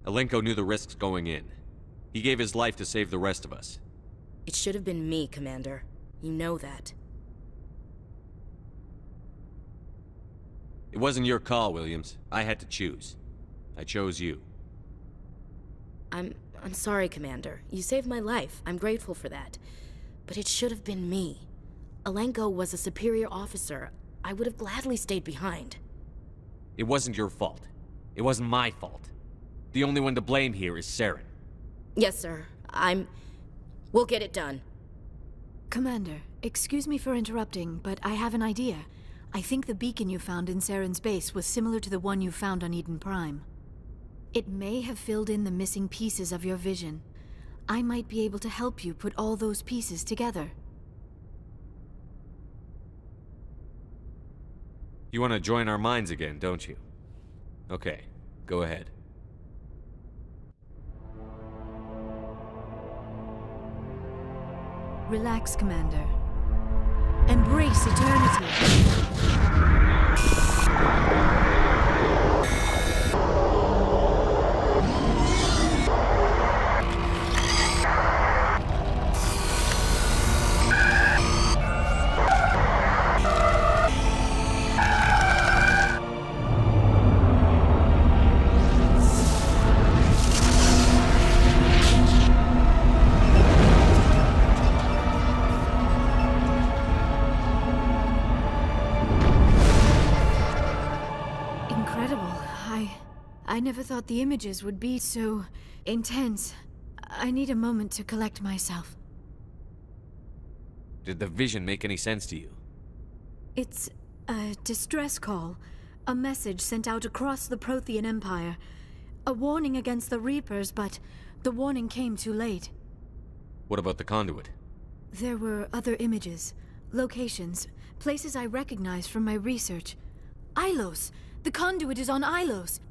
Alenko knew the risks going in. He gave his life to save the rest of us. It should have been me, Commander. You know that. It wasn't your call, Williams. I had to choose. I chose you. I'm sorry, Commander. You saved my life. I'm grateful for that. But it should have been me. Alenko was a superior officer. I would have gladly stayed behind. It wasn't your fault. It wasn't my fault. The only one to blame here is Saren. Yes, sir. We'll get it done. Commander, excuse me for interrupting, but I have an idea. I think the beacon you found in Saren's base was similar to the one you found on Eden Prime. It may have filled in the missing pieces of your vision. I might be able to help you put all those pieces together. You want to join our minds again, don't you? Okay, go ahead. Relax, Commander. Embrace eternity. I never thought the images would be so intense. I need a moment to collect myself. Did the vision make any sense to you? It's a distress call. A message sent out across the Prothean Empire. A warning against the Reapers, but the warning came too late. What about the conduit? There were other images, locations, places I recognized from my research. Ilos! The conduit is on Ilos!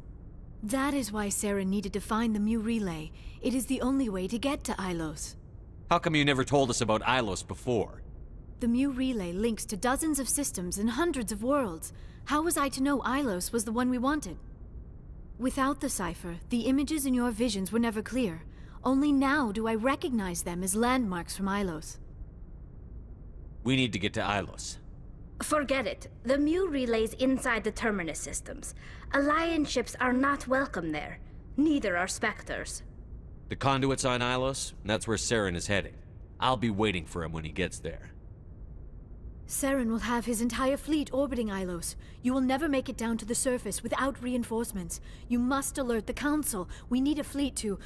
That is why Saren needed to find the Mu Relay. It is the only way to get to Ilos. How come you never told us about Ilos before? The Mu Relay links to dozens of systems and hundreds of worlds. How was I to know Ilos was the one we wanted? Without the cipher, the images in your visions were never clear. Only now do I recognize them as landmarks from Ilos. We need to get to Ilos. Forget it. The Mu Relay's inside the Terminus systems. Alliance ships are not welcome there. Neither are Spectres. The conduit's on Ilos, and that's where Saren is heading. I'll be waiting for him when he gets there. Saren will have his entire fleet orbiting Ilos. You will never make it down to the surface without reinforcements. You must alert the Council. We need a fleet to...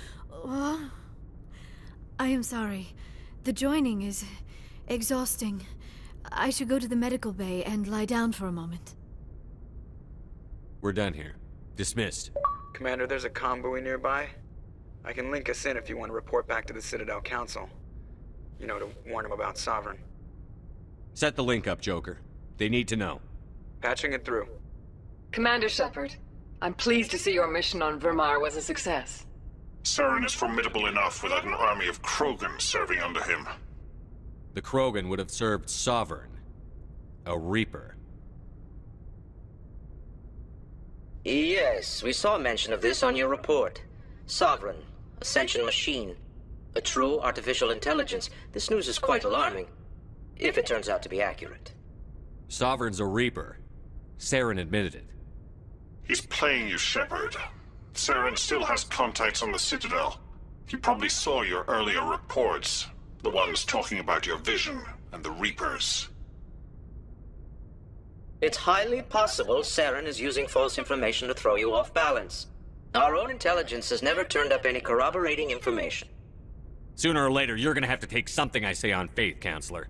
I am sorry. The joining is exhausting. I should go to the medical bay and lie down for a moment. We're done here. Dismissed. Commander, there's a comm buoy nearby. I can link us in if you want to report back to the Citadel Council. You know, to warn them about Sovereign. Set the link up, Joker. They need to know. Patching it through. Commander Shepard, I'm pleased to see your mission on Virmire was a success. Saren is formidable enough without an army of Krogan serving under him. The Krogan would have served Sovereign. A Reaper. Yes, we saw mention of this on your report. Sovereign, Ascension machine. A true artificial intelligence. This news is quite alarming. If it turns out to be accurate. Sovereign's a Reaper. Saren admitted it. He's playing you, Shepard. Saren still has contacts on the Citadel. He probably saw your earlier reports. The ones talking about your vision and the Reapers. It's highly possible Saren is using false information to throw you off balance. Our own intelligence has never turned up any corroborating information. Sooner or later, you're gonna have to take something I say on faith, Counselor.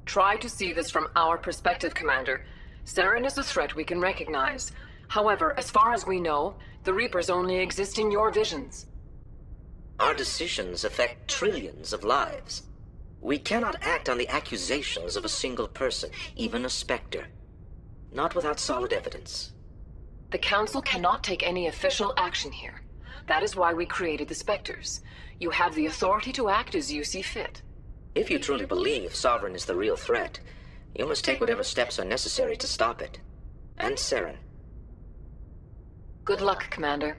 Try to see this from our perspective, Commander. Saren is a threat we can recognize. However, as far as we know, the Reapers only exist in your visions. Our decisions affect trillions of lives. We cannot act on the accusations of a single person, even a Spectre. Not without solid evidence. The Council cannot take any official action here. That is why we created the Spectres. You have the authority to act as you see fit. If you truly believe Sovereign is the real threat, you must take whatever steps are necessary to stop it. And Saren. Good luck, Commander.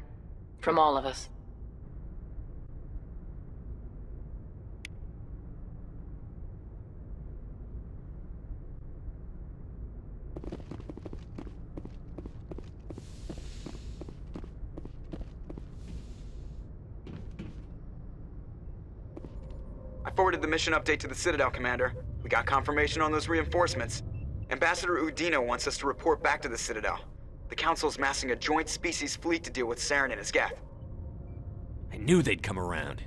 From all of us. I forwarded the mission update to the Citadel, Commander. We got confirmation on those reinforcements. Ambassador Udina wants us to report back to the Citadel. The Council's massing a joint species fleet to deal with Saren and his Geth. I knew they'd come around.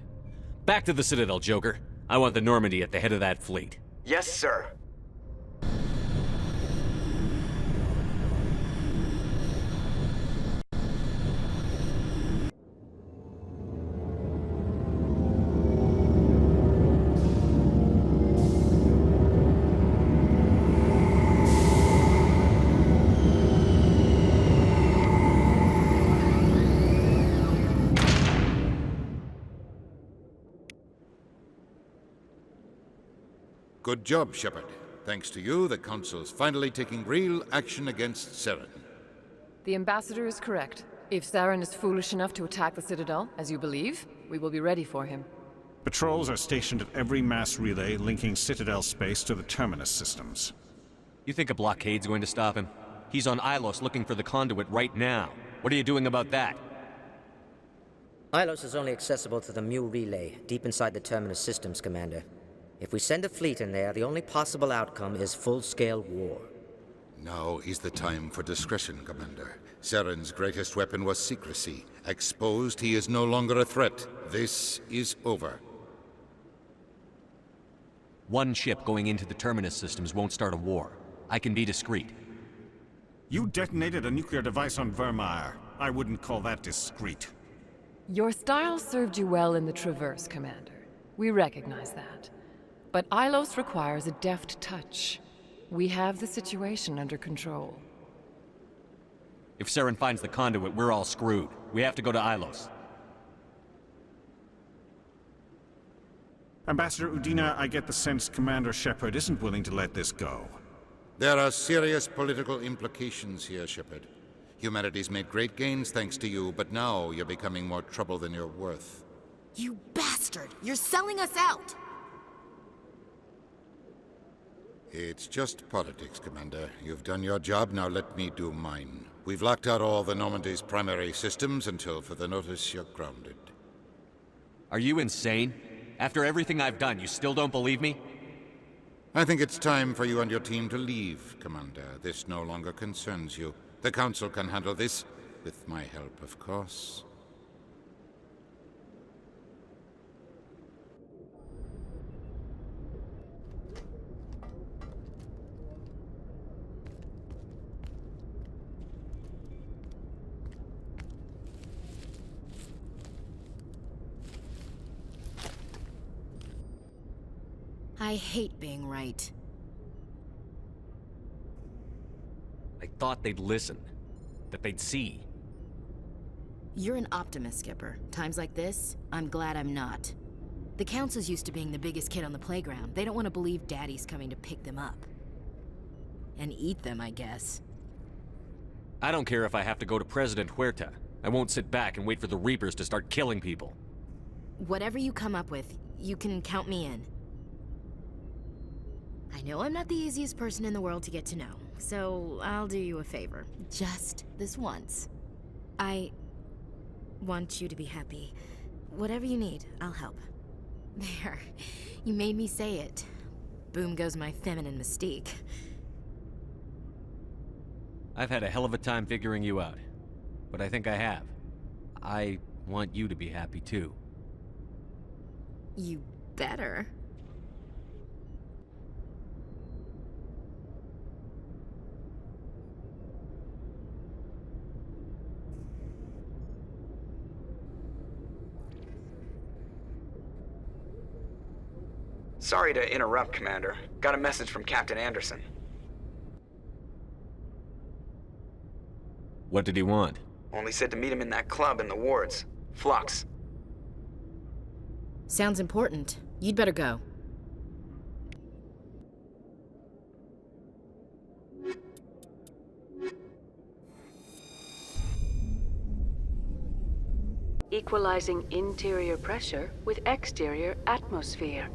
Back to the Citadel, Joker. I want the Normandy at the head of that fleet. Yes, sir. Good job, Shepard. Thanks to you, the Council's finally taking real action against Saren. The Ambassador is correct. If Saren is foolish enough to attack the Citadel, as you believe, we will be ready for him. Patrols are stationed at every mass relay linking Citadel space to the Terminus systems. You think a blockade's going to stop him? He's on Ilos looking for the conduit right now. What are you doing about that? Ilos is only accessible to the Mu relay, deep inside the Terminus systems, Commander. If we send a fleet in there, the only possible outcome is full-scale war. Now is the time for discretion, Commander. Saren's greatest weapon was secrecy. Exposed, he is no longer a threat. This is over. One ship going into the Terminus systems won't start a war. I can be discreet. You detonated a nuclear device on Vermeer. I wouldn't call that discreet. Your style served you well in the Traverse, Commander. We recognize that. But Ilos requires a deft touch. We have the situation under control. If Saren finds the conduit, we're all screwed. We have to go to Ilos. Ambassador Udina, I get the sense Commander Shepard isn't willing to let this go. There are serious political implications here, Shepard. Humanity's made great gains thanks to you, but now you're becoming more trouble than you're worth. You bastard! You're selling us out! It's just politics, Commander. You've done your job, now let me do mine. We've locked out all the Normandy's primary systems until further notice you're grounded. Are you insane? After everything I've done, you still don't believe me? I think it's time for you and your team to leave, Commander. This no longer concerns you. The Council can handle this, with my help, of course. I hate being right. I thought they'd listen. That they'd see. You're an optimist, Skipper. Times like this, I'm glad I'm not. The Council's used to being the biggest kid on the playground. They don't want to believe Daddy's coming to pick them up. And eat them, I guess. I don't care if I have to go to President Huerta. I won't sit back and wait for the Reapers to start killing people. Whatever you come up with, you can count me in. I know I'm not the easiest person in the world to get to know, so I'll do you a favor. Just this once. I want you to be happy. Whatever you need, I'll help. There. You made me say it. Boom goes my feminine mystique. I've had a hell of a time figuring you out. But I think I have. I want you to be happy too. You better. Sorry to interrupt, Commander. Got a message from Captain Anderson. What did he want? Only said to meet him in that club in the wards. Flux. Sounds important. You'd better go. equalizing interior pressure with exterior atmosphere.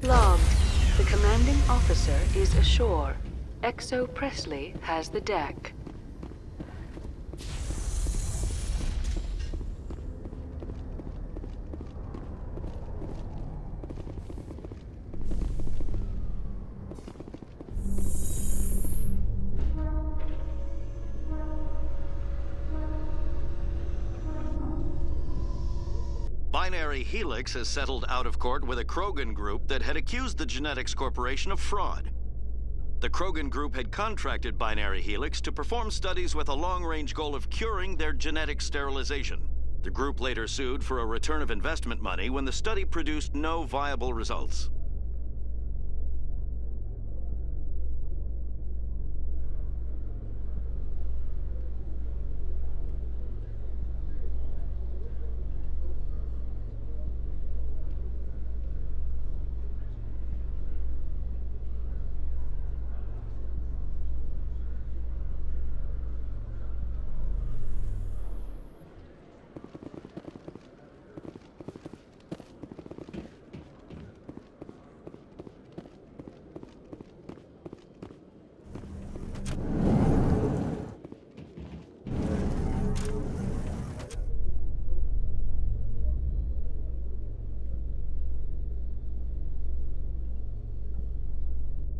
Logged. The commanding officer is ashore. Exo Presley has the deck. Binary Helix has settled out of court with a Krogan group that had accused the Genetics Corporation of fraud. The Krogan group had contracted Binary Helix to perform studies with a long-range goal of curing their genetic sterilization. The group later sued for a return of investment money when the study produced no viable results.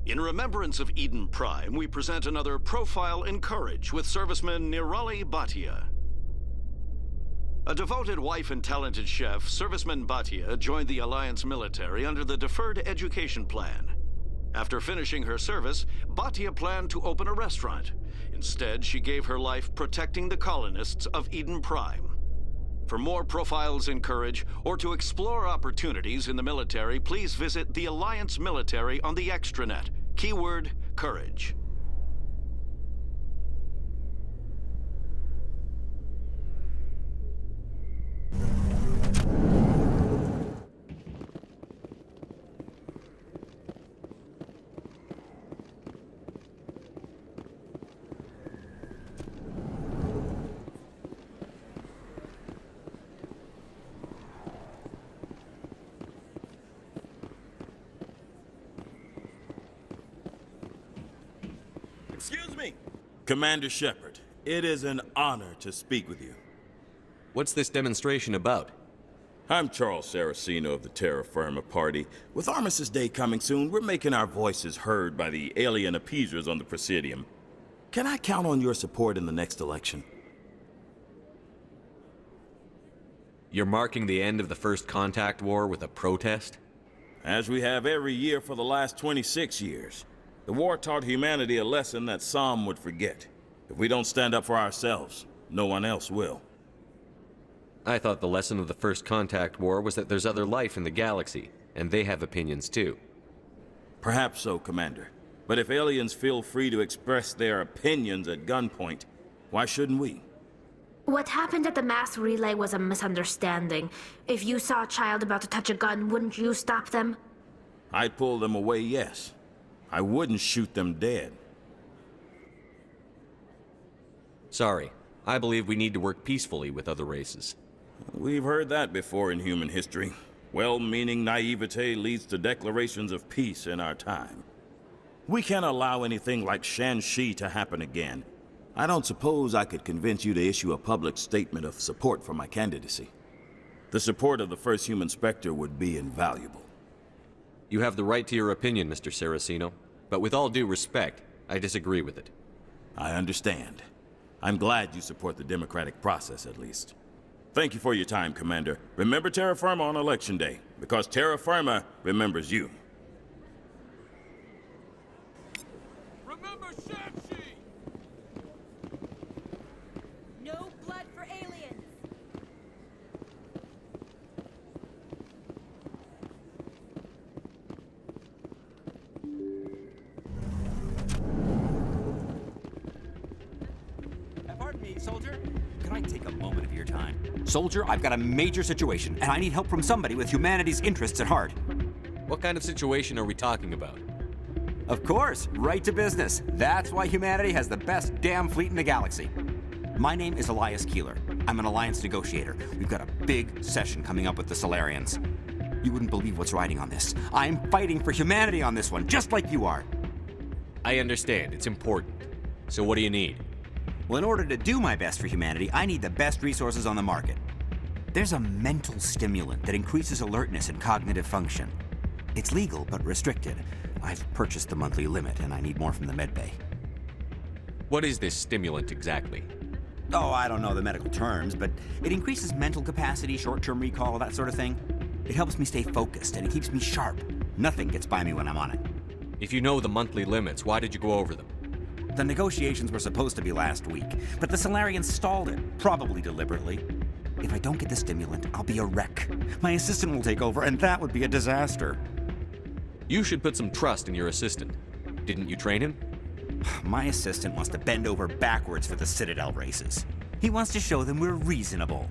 In remembrance of Eden Prime, we present another Profile in Courage with serviceman Nirali Bhatia. A devoted wife and talented chef, Serviceman Bhatia joined the Alliance military under the Deferred Education Plan. After finishing her service, Bhatia planned to open a restaurant. Instead, she gave her life protecting the colonists of Eden Prime. For more Profiles in Courage, or to explore opportunities in the military, please visit the Alliance Military on the extranet. Keyword, Courage. Excuse me! Commander Shepard, it is an honor to speak with you. What's this demonstration about? I'm Charles Saraceno of the Terra Firma Party. With Armistice Day coming soon, we're making our voices heard by the alien appeasers on the Presidium. Can I count on your support in the next election? You're marking the end of the First Contact War with a protest? As we have every year for the last 26 years. The war taught humanity a lesson that some would forget. If we don't stand up for ourselves, no one else will. I thought the lesson of the First Contact War was that there's other life in the galaxy, and they have opinions too. Perhaps so, Commander. But if aliens feel free to express their opinions at gunpoint, why shouldn't we? What happened at the mass relay was a misunderstanding. If you saw a child about to touch a gun, wouldn't you stop them? I'd pull them away, yes. I wouldn't shoot them dead. Sorry. I believe we need to work peacefully with other races. We've heard that before in human history. Well-meaning naivete leads to declarations of peace in our time. We can't allow anything like Shanxi to happen again. I don't suppose I could convince you to issue a public statement of support for my candidacy. The support of the first human Spectre would be invaluable. You have the right to your opinion, Mr. Saraceno, but with all due respect, I disagree with it. I understand. I'm glad you support the democratic process, at least. Thank you for your time, Commander. Remember Terra Firma on Election Day, because Terra Firma remembers you. Remember Shanxi! No blood for aliens! Pardon me, soldier. Can I take a moment of your time? Soldier, I've got a major situation, and I need help from somebody with humanity's interests at heart. What kind of situation are we talking about? Of course, right to business. That's why humanity has the best damn fleet in the galaxy. My name is Elias Keeler. I'm an Alliance negotiator. We've got a big session coming up with the Solarians. You wouldn't believe what's riding on this. I'm fighting for humanity on this one, just like you are. I understand. It's important. So what do you need? Well, in order to do my best for humanity, I need the best resources on the market. There's a mental stimulant that increases alertness and cognitive function. It's legal, but restricted. I've purchased the monthly limit, and I need more from the medbay. What is this stimulant exactly? Oh, I don't know the medical terms, but it increases mental capacity, short-term recall, that sort of thing. It helps me stay focused, and it keeps me sharp. Nothing gets by me when I'm on it. If you know the monthly limits, why did you go over them? The negotiations were supposed to be last week, but the Solarians stalled it, probably deliberately. If I don't get the stimulant, I'll be a wreck. My assistant will take over, and that would be a disaster. You should put some trust in your assistant. Didn't you train him? My assistant wants to bend over backwards for the Citadel races. He wants to show them we're reasonable.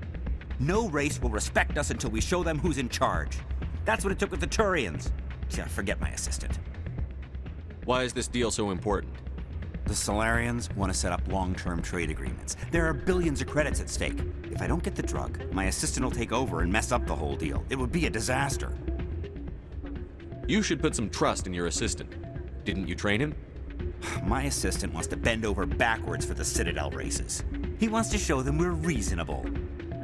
No race will respect us until we show them who's in charge. That's what it took with the Turians. Yeah, forget my assistant. Why is this deal so important? The Solarians want to set up long-term trade agreements. There are billions of credits at stake. If I don't get the drug, my assistant will take over and mess up the whole deal. It would be a disaster. You should put some trust in your assistant. Didn't you train him? My assistant wants to bend over backwards for the Citadel races. He wants to show them we're reasonable.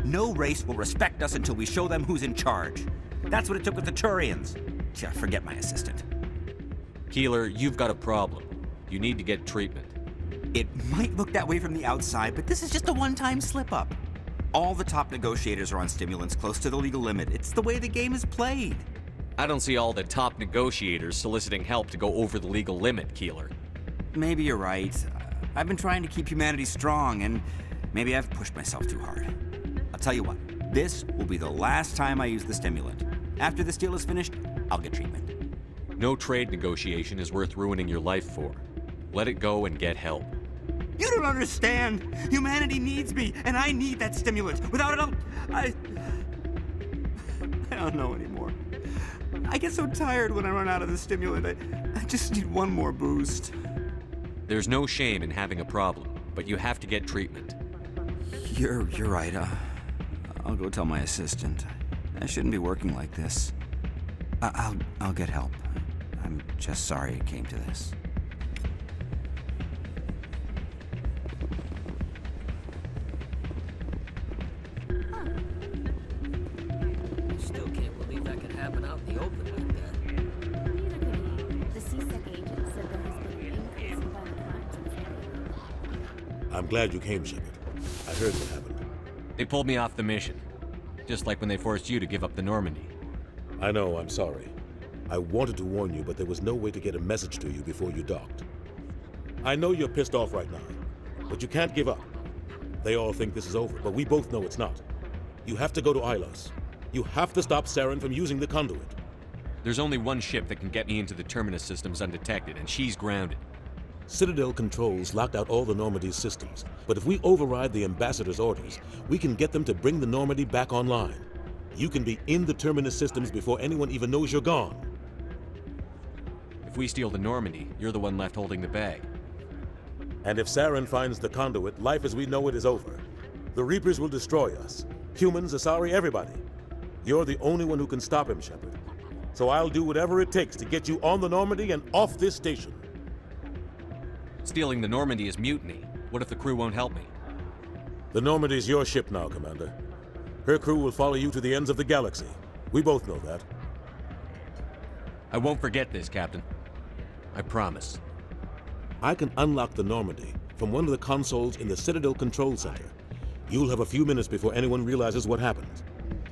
No race will respect us until we show them who's in charge. That's what it took with the Turians. Yeah, forget my assistant. Keeler, you've got a problem. You need to get treatment. It might look that way from the outside, but this is just a one-time slip-up. All the top negotiators are on stimulants close to the legal limit. It's the way the game is played. I don't see all the top negotiators soliciting help to go over the legal limit, Keeler. Maybe you're right. I've been trying to keep humanity strong, and maybe I've pushed myself too hard. I'll tell you what, this will be the last time I use the stimulant. After this deal is finished, I'll get treatment. No trade negotiation is worth ruining your life for. Let it go and get help. You don't understand! Humanity needs me, and I need that stimulant. Without it, I don't know anymore. I get so tired when I run out of the stimulant. I just need one more boost. There's no shame in having a problem, but you have to get treatment. You're right. I'll go tell my assistant. I shouldn't be working like this. I'll get help. I'm just sorry it came to this. Still can't believe that could happen out in the open like that. The CSEC agent said there has been an increase in violent crimes. I'm glad you came, Shepard. I heard what happened. They pulled me off the mission. Just like when they forced you to give up the Normandy. I know, I'm sorry. I wanted to warn you, but there was no way to get a message to you before you docked. I know you're pissed off right now, but you can't give up. They all think this is over, but we both know it's not. You have to go to Ilos. You have to stop Saren from using the conduit. There's only one ship that can get me into the Terminus systems undetected, and she's grounded. Citadel controls locked out all the Normandy's systems, but if we override the Ambassador's orders, we can get them to bring the Normandy back online. You can be in the Terminus systems before anyone even knows you're gone. If we steal the Normandy, you're the one left holding the bag. And if Saren finds the conduit, life as we know it is over. The Reapers will destroy us. Humans, Asari, everybody. You're the only one who can stop him, Shepard. So I'll do whatever it takes to get you on the Normandy and off this station. Stealing the Normandy is mutiny. What if the crew won't help me? The Normandy's your ship now, Commander. Her crew will follow you to the ends of the galaxy. We both know that. I won't forget this, Captain. I promise. I can unlock the Normandy from one of the consoles in the Citadel Control Center. You'll have a few minutes before anyone realizes what happened.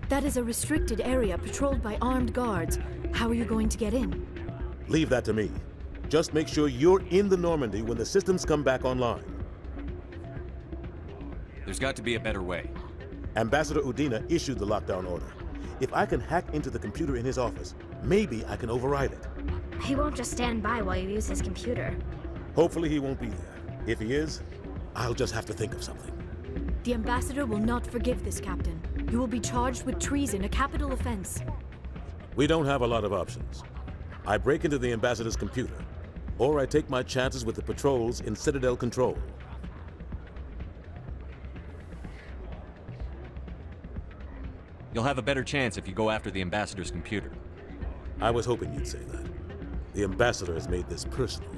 That is a restricted area patrolled by armed guards. How are you going to get in? Leave that to me. Just make sure you're in the Normandy when the systems come back online. There's got to be a better way. Ambassador Udina issued the lockdown order. If I can hack into the computer in his office, maybe I can override it. He won't just stand by while you use his computer. Hopefully he won't be there. If he is, I'll just have to think of something. The Ambassador will not forgive this, Captain. You will be charged with treason, a capital offense. We don't have a lot of options. I break into the Ambassador's computer, or I take my chances with the patrols in Citadel Control. You'll have a better chance if you go after the Ambassador's computer. I was hoping you'd say that. The Ambassador has made this personal.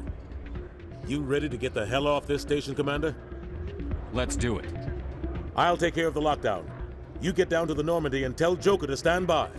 You ready to get the hell off this station, Commander? Let's do it. I'll take care of the lockdown. You get down to the Normandy and tell Joker to stand by.